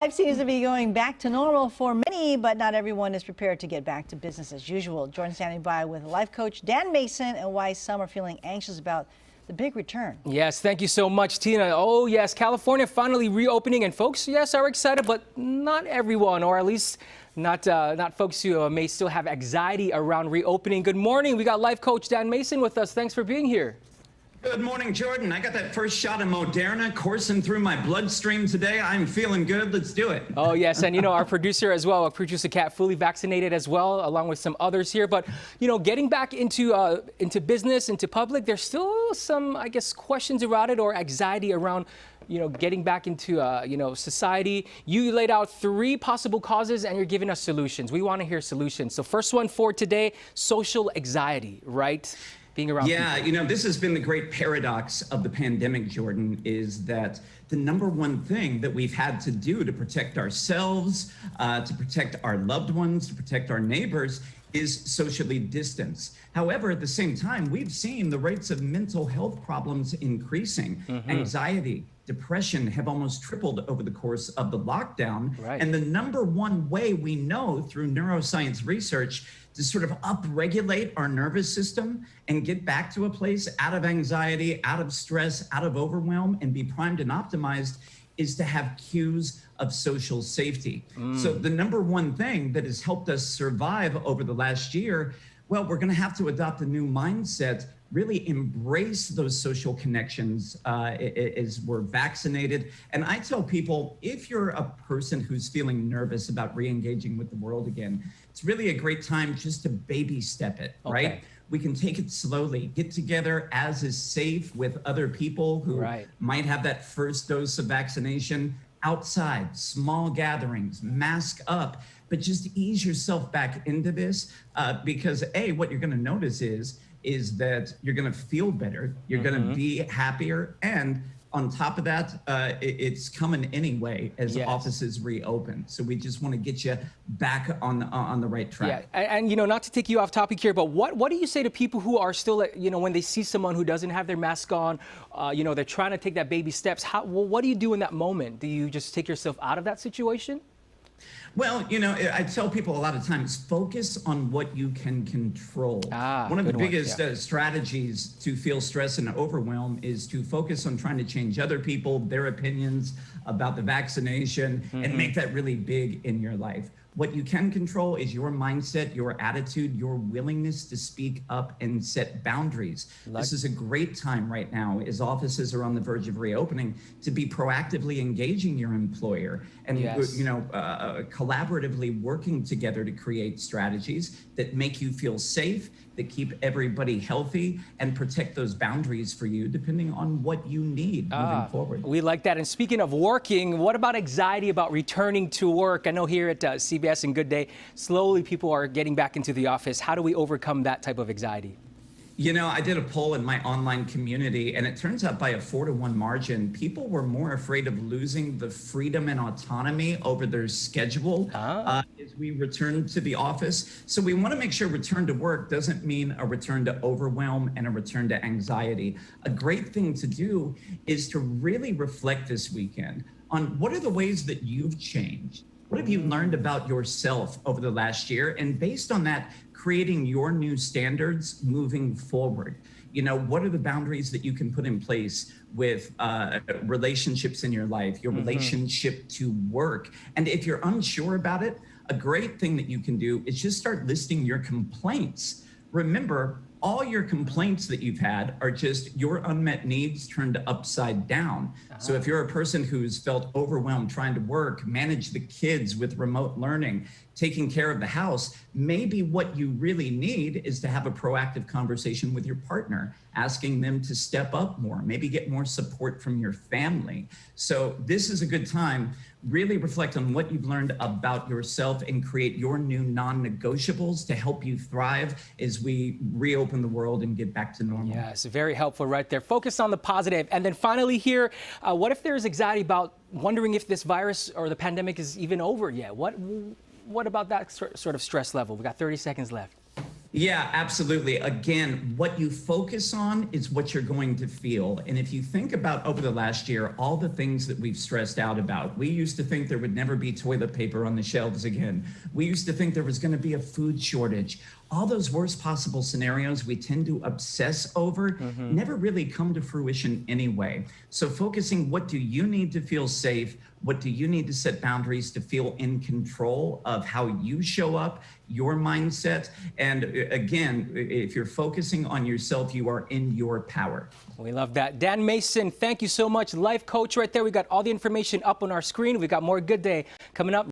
Life seems to be going back to normal for many, but not everyone is prepared to get back to business as usual. Jordan standing by with life coach Dan Mason and why some are feeling anxious about the big return. Yes, thank you so much, Tina. Oh, yes, California finally reopening, and folks, yes, are excited, but not everyone, or at least not folks who may still have anxiety around reopening. Good morning. We got life coach Dan Mason with us. Thanks for being here. Good morning, Jordan. I got that first shot of Moderna coursing through my bloodstream today. I'm feeling good. Let's do it. Oh, yes. And, our producer as well, producer Kat, fully vaccinated as well, along with some others here. But, getting back into business, into public, there's still some, I guess, questions around it or anxiety around, getting back into, society. You laid out 3 possible causes and you're giving us solutions. We want to hear solutions. So first one for today, social anxiety, right? Being around people. This has been the great paradox of the pandemic, Jordan, is that the number one thing that we've had to do to protect ourselves, to protect our loved ones, to protect our neighbors is socially distance. However, at the same time, we've seen the rates of mental health problems increasing. Anxiety, depression have almost tripled over the course of the lockdown. Right. And the number one way we know through neuroscience research to sort of upregulate our nervous system and get back to a place out of anxiety, out of stress, out of overwhelm, and be primed and optimized is to have cues of social safety. So the number one thing that has helped us survive over the last year, well, we're gonna have to adopt a new mindset, really embrace those social connections as we're vaccinated. And I tell people, if you're a person who's feeling nervous about re-engaging with the world again, it's really a great time just to baby step it, right? We can take it slowly, get together as is safe with other people who might have that first dose of vaccination outside, small gatherings, mask up, but just ease yourself back into this because what you're gonna notice is that you're gonna feel better, you're gonna be happier, and on top of that, it's coming anyway as offices reopen. So we just want to get you back on the right track. Yeah, and not to take you off topic here, but what do you say to people who are still, when they see someone who doesn't have their mask on, they're trying to take that baby steps. What do you do in that moment? Do you just take yourself out of that situation? Well, I tell people a lot of times, focus on what you can control. One of the biggest strategies to feel stress and overwhelm is to focus on trying to change other people, their opinions about the vaccination, and make that really big in your life. What you can control is your mindset, your attitude, your willingness to speak up and set boundaries. This is a great time right now as offices are on the verge of reopening to be proactively engaging your employer and collaboratively working together to create strategies that make you feel safe, that keep everybody healthy and protect those boundaries for you depending on what you need moving forward. We like that. And speaking of working, what about anxiety about returning to work? I know here at CBS and Good Day, slowly people are getting back into the office. How do we overcome that type of anxiety? I did a poll in my online community, and it turns out by a 4-to-1 margin, people were more afraid of losing the freedom and autonomy over their schedule as we return to the office. So we want to make sure return to work doesn't mean a return to overwhelm and a return to anxiety. A great thing to do is to really reflect this weekend on what are the ways that you've changed. What have you learned about yourself over the last year? And based on that, creating your new standards moving forward. What are the boundaries that you can put in place with relationships in your life, your relationship to work? And if you're unsure about it, a great thing that you can do is just start listing your complaints. Remember, all your complaints that you've had are just your unmet needs turned upside down. So if you're a person who's felt overwhelmed trying to work, manage the kids with remote learning, taking care of the house, maybe what you really need is to have a proactive conversation with your partner, asking them to step up more, maybe get more support from your family. So this is a good time. Really reflect on what you've learned about yourself and create your new non-negotiables to help you thrive as we reopen the world and get back to normal. Yes, very helpful right there. Focus on the positive. And then finally here, what if there's anxiety about wondering if this virus or the pandemic is even over yet? What about that sort of stress level? We got 30 seconds left. Yeah, absolutely. Again, what you focus on is what you're going to feel. And if you think about over the last year, all the things that we've stressed out about, we used to think there would never be toilet paper on the shelves again. We used to think there was going to be a food shortage. All those worst possible scenarios we tend to obsess over never really come to fruition anyway. So focusing, what do you need to feel safe? What do you need to set boundaries to feel in control of how you show up, your mindset? And again, if you're focusing on yourself, you are in your power. We love that. Dan Mason, thank you so much. Life coach right there. We got all the information up on our screen. We got more Good Day coming up.